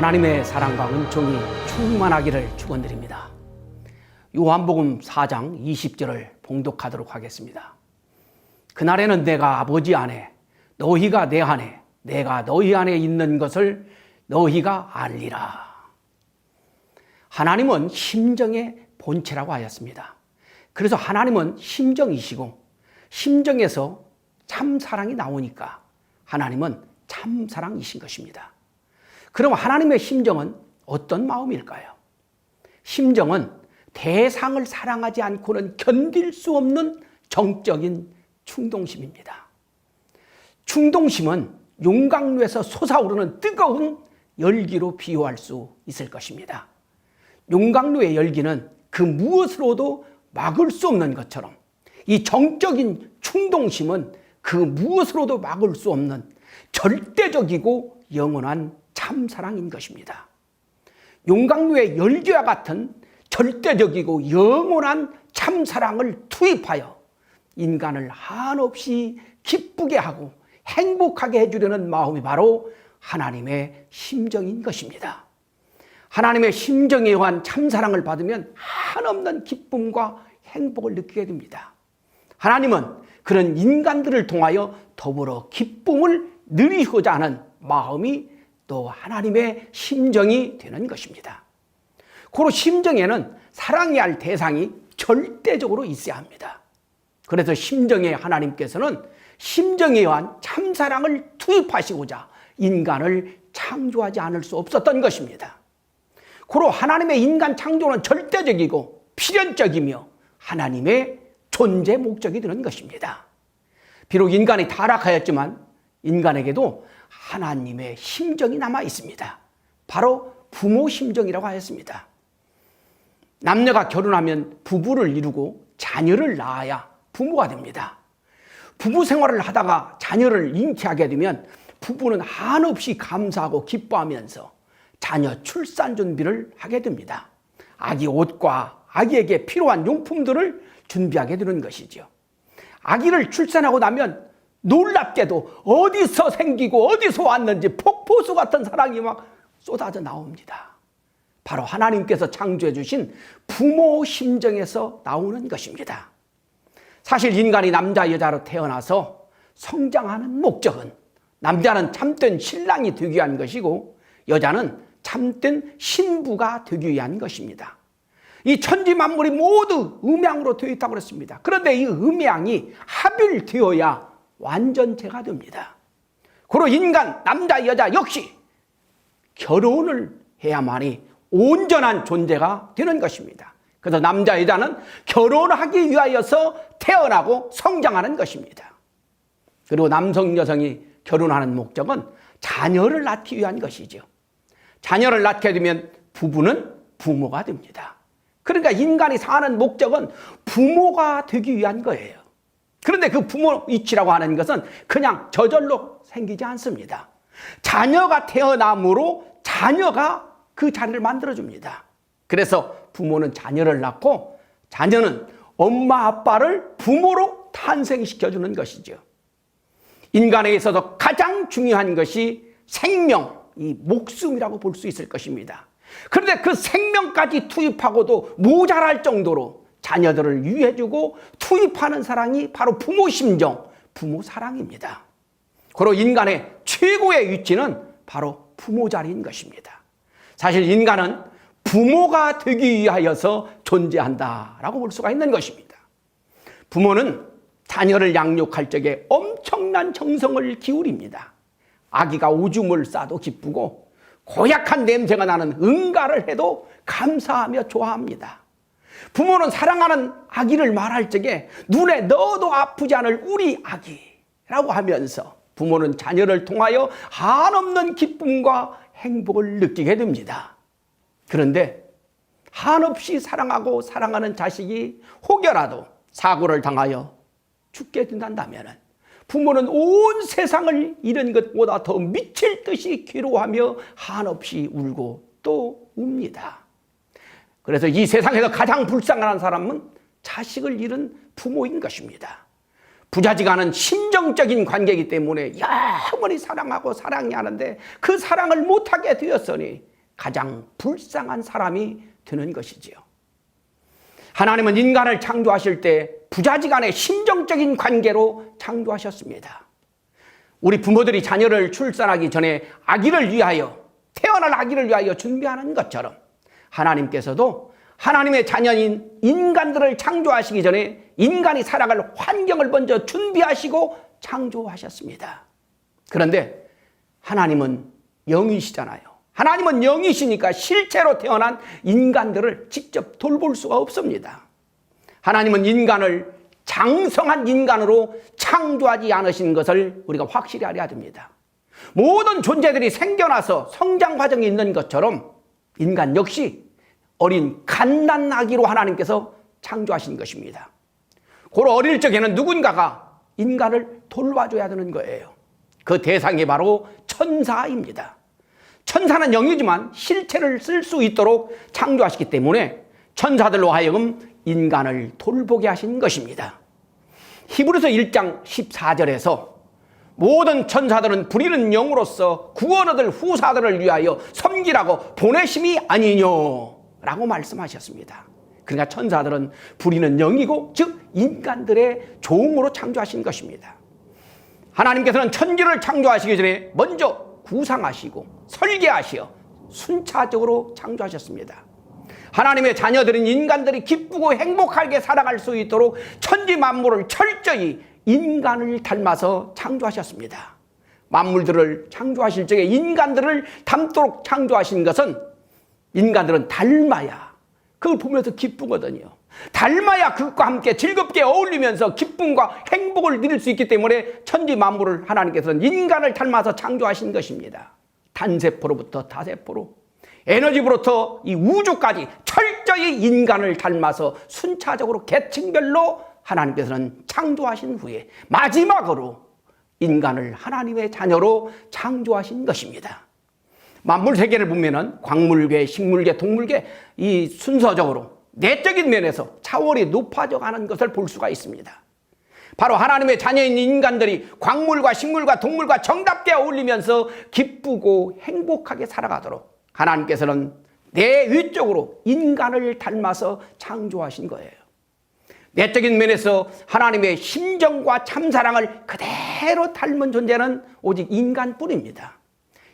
하나님의 사랑과 은총이 충만하기를 축원드립니다. 요한복음 4장 20절을 봉독하도록 하겠습니다. 그날에는 내가 아버지 안에, 너희가 내 안에, 내가 너희 안에 있는 것을 너희가 알리라. 하나님은 심정의 본체라고 하였습니다. 그래서 하나님은 심정이시고, 심정에서 참사랑이 나오니까 하나님은 참사랑이신 것입니다. 그럼 하나님의 심정은 어떤 마음일까요? 심정은 대상을 사랑하지 않고는 견딜 수 없는 정적인 충동심입니다. 충동심은 용광로에서 솟아오르는 뜨거운 열기로 비유할 수 있을 것입니다. 용광로의 열기는 그 무엇으로도 막을 수 없는 것처럼 이 정적인 충동심은 그 무엇으로도 막을 수 없는 절대적이고 영원한 참사랑인 것입니다. 용광로의 열기와 같은 절대적이고 영원한 참사랑을 투입하여 인간을 한없이 기쁘게 하고 행복하게 해주려는 마음이 바로 하나님의 심정인 것입니다. 하나님의 심정에 의한 참사랑을 받으면 한없는 기쁨과 행복을 느끼게 됩니다. 하나님은 그런 인간들을 통하여 더불어 기쁨을 누리고자 하는 마음이 또 하나님의 심정이 되는 것입니다. 고로 심정에는 사랑해야 할 대상이 절대적으로 있어야 합니다. 그래서 심정에 하나님께서는 심정에 의한 참사랑을 투입하시고자 인간을 창조하지 않을 수 없었던 것입니다. 고로 하나님의 인간 창조는 절대적이고 필연적이며 하나님의 존재 목적이 되는 것입니다. 비록 인간이 타락하였지만 인간에게도 하나님의 심정이 남아 있습니다. 바로 부모 심정이라고 하였습니다. 남녀가 결혼하면 부부를 이루고 자녀를 낳아야 부모가 됩니다. 부부 생활을 하다가 자녀를 잉태하게 되면 부부는 한없이 감사하고 기뻐하면서 자녀 출산 준비를 하게 됩니다. 아기 옷과 아기에게 필요한 용품들을 준비하게 되는 것이죠. 아기를 출산하고 나면 놀랍게도 어디서 생기고 어디서 왔는지 폭포수 같은 사랑이 막 쏟아져 나옵니다. 바로 하나님께서 창조해 주신 부모 심정에서 나오는 것입니다. 사실 인간이 남자 여자로 태어나서 성장하는 목적은 남자는 참된 신랑이 되기 위한 것이고 여자는 참된 신부가 되기 위한 것입니다. 이 천지 만물이 모두 음양으로 되어 있다고 그랬습니다. 그런데 이 음양이 합일되어야 완전체가 됩니다. 그리고 인간, 남자, 여자 역시 결혼을 해야만이 온전한 존재가 되는 것입니다. 그래서 남자, 여자는 결혼하기 위하여서 태어나고 성장하는 것입니다. 그리고 남성, 여성이 결혼하는 목적은 자녀를 낳기 위한 것이죠. 자녀를 낳게 되면 부부는 부모가 됩니다. 그러니까 인간이 사는 목적은 부모가 되기 위한 거예요. 그런데 그 부모 이치라고 하는 것은 그냥 저절로 생기지 않습니다. 자녀가 태어남으로 자녀가 그 자리를 만들어줍니다. 그래서 부모는 자녀를 낳고 자녀는 엄마 아빠를 부모로 탄생시켜주는 것이죠. 인간에 있어서 가장 중요한 것이 생명, 이 목숨이라고 볼 수 있을 것입니다. 그런데 그 생명까지 투입하고도 모자랄 정도로 자녀들을 유해주고 투입하는 사랑이 바로 부모 심정, 부모 사랑입니다. 그리고 인간의 최고의 위치는 바로 부모 자리인 것입니다. 사실 인간은 부모가 되기 위하여서 존재한다라고 볼 수가 있는 것입니다. 부모는 자녀를 양육할 적에 엄청난 정성을 기울입니다. 아기가 오줌을 싸도 기쁘고 고약한 냄새가 나는 응가를 해도 감사하며 좋아합니다. 부모는 사랑하는 아기를 말할 적에 눈에 넣어도 아프지 않을 우리 아기라고 하면서 부모는 자녀를 통하여 한없는 기쁨과 행복을 느끼게 됩니다. 그런데 한없이 사랑하고 사랑하는 자식이 혹여라도 사고를 당하여 죽게 된다면 부모는 온 세상을 잃은 것보다 더 미칠 듯이 괴로워하며 한없이 울고 또 웁니다. 그래서 이 세상에서 가장 불쌍한 사람은 자식을 잃은 부모인 것입니다. 부자지간은 심정적인 관계이기 때문에 영원히 사랑하고 사랑이 하는데 그 사랑을 못하게 되었으니 가장 불쌍한 사람이 되는 것이지요. 하나님은 인간을 창조하실 때 부자지간의 심정적인 관계로 창조하셨습니다. 우리 부모들이 자녀를 출산하기 전에 태어날 아기를 위하여 준비하는 것처럼 하나님께서도 하나님의 자녀인 인간들을 창조하시기 전에 인간이 살아갈 환경을 먼저 준비하시고 창조하셨습니다. 그런데 하나님은 영이시잖아요. 하나님은 영이시니까 실제로 태어난 인간들을 직접 돌볼 수가 없습니다. 하나님은 인간을 장성한 인간으로 창조하지 않으신 것을 우리가 확실히 알아야 됩니다. 모든 존재들이 생겨나서 성장 과정이 있는 것처럼 인간 역시 어린 갓난아기로 하나님께서 창조하신 것입니다. 그 어릴 적에는 누군가가 인간을 돌봐줘야 되는 거예요. 그 대상이 바로 천사입니다. 천사는 영이지만 실체를 쓸 수 있도록 창조하시기 때문에 천사들로 하여금 인간을 돌보게 하신 것입니다. 히브리서 1장 14절에서 모든 천사들은 부리는 영으로서 구원 얻을 후사들을 위하여 섬기라고 보내심이 아니뇨라고 말씀하셨습니다. 그러니까 천사들은 부리는 영이고 즉 인간들의 종으로 창조하신 것입니다. 하나님께서는 천지를 창조하시기 전에 먼저 구상하시고 설계하시어 순차적으로 창조하셨습니다. 하나님의 자녀들인 인간들이 기쁘고 행복하게 살아갈 수 있도록 천지 만물을 철저히 인간을 닮아서 창조하셨습니다. 만물들을 창조하실 적에 인간들을 닮도록 창조하신 것은 인간들은 닮아야 그걸 보면서 기쁘거든요. 닮아야 그것과 함께 즐겁게 어울리면서 기쁨과 행복을 누릴 수 있기 때문에 천지 만물을 하나님께서는 인간을 닮아서 창조하신 것입니다. 단세포로부터 다세포로 에너지부터 이 우주까지 철저히 인간을 닮아서 순차적으로 계층별로 하나님께서는 창조하신 후에 마지막으로 인간을 하나님의 자녀로 창조하신 것입니다. 만물 세계를 보면은 광물계, 식물계, 동물계 이 순서적으로 내적인 면에서 차원이 높아져 가는 것을 볼 수가 있습니다. 바로 하나님의 자녀인 인간들이 광물과 식물과 동물과 정답게 어울리면서 기쁘고 행복하게 살아가도록 하나님께서는 내위적으로 인간을 닮아서 창조하신 거예요. 내적인 면에서 하나님의 심정과 참사랑을 그대로 닮은 존재는 오직 인간뿐입니다.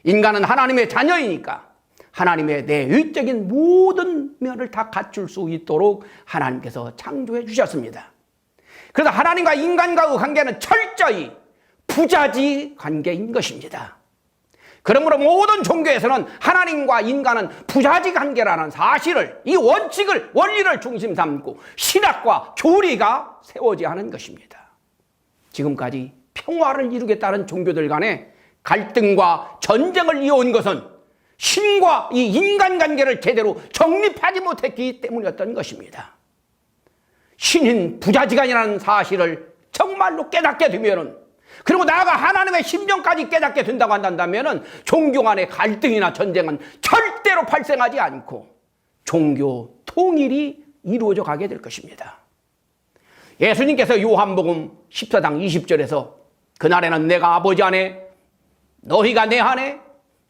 인간은 하나님의 자녀이니까 하나님의 내위적인 모든 면을 다 갖출 수 있도록 하나님께서 창조해 주셨습니다. 그래서 하나님과 인간과의 관계는 철저히 부자지 관계인 것입니다. 그러므로 모든 종교에서는 하나님과 인간은 부자지 관계라는 사실을, 이 원칙을, 원리를 중심 삼고 신학과 교리가 세워져야 하는 것입니다. 지금까지 평화를 이루겠다는 종교들 간에 갈등과 전쟁을 이어온 것은 신과 이 인간관계를 제대로 정립하지 못했기 때문이었던 것입니다. 신인 부자지간이라는 사실을 정말로 깨닫게 되면은, 그리고 나아가 하나님의 심정까지 깨닫게 된다고 한다면 종교 간의 갈등이나 전쟁은 절대로 발생하지 않고 종교 통일이 이루어져 가게 될 것입니다. 예수님께서 요한복음 14장 20절에서 그날에는 내가 아버지 안에 너희가 내 안에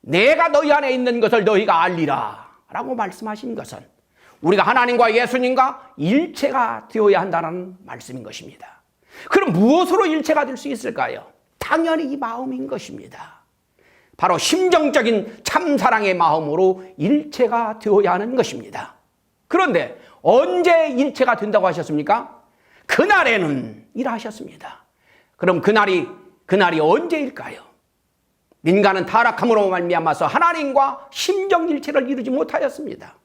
내가 너희 안에 있는 것을 너희가 알리라 라고 말씀하신 것은 우리가 하나님과 예수님과 일체가 되어야 한다는 말씀인 것입니다. 그럼 무엇으로 일체가 될 수 있을까요? 당연히 이 마음인 것입니다. 바로 심정적인 참사랑의 마음으로 일체가 되어야 하는 것입니다. 그런데 언제 일체가 된다고 하셨습니까? 그날에는 일하셨습니다. 그럼 그날이 언제일까요? 인간은 타락함으로 말미암아서 하나님과 심정일체를 이루지 못하였습니다.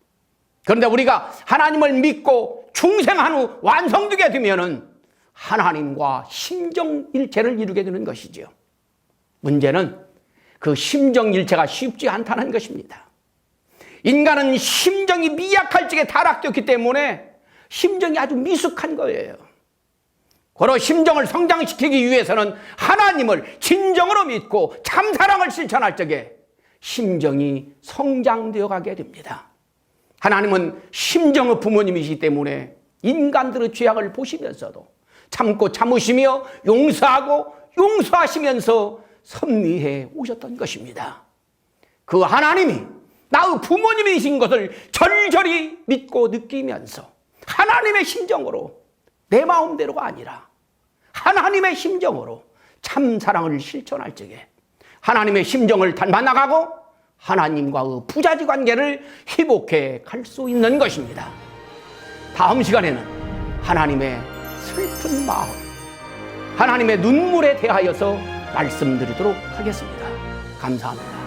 그런데 우리가 하나님을 믿고 중생한 후 완성되게 되면은 하나님과 심정일체를 이루게 되는 것이죠. 문제는 그 심정일체가 쉽지 않다는 것입니다. 인간은 심정이 미약할 적에 타락되었기 때문에 심정이 아주 미숙한 거예요. 그런 심정을 성장시키기 위해서는 하나님을 진정으로 믿고 참사랑을 실천할 적에 심정이 성장되어 가게 됩니다. 하나님은 심정의 부모님이시기 때문에 인간들의 죄악을 보시면서도 참고 참으시며 용서하고 용서하시면서 섭리해 오셨던 것입니다. 그 하나님이 나의 부모님이신 것을 절절히 믿고 느끼면서 하나님의 심정으로, 내 마음대로가 아니라 하나님의 심정으로 참 사랑을 실천할 적에 하나님의 심정을 닮아 나가고 하나님과의 부자지 관계를 회복해 갈 수 있는 것입니다. 다음 시간에는 하나님의 슬픈 마음, 하나님의 눈물에 대하여서 말씀드리도록 하겠습니다. 감사합니다.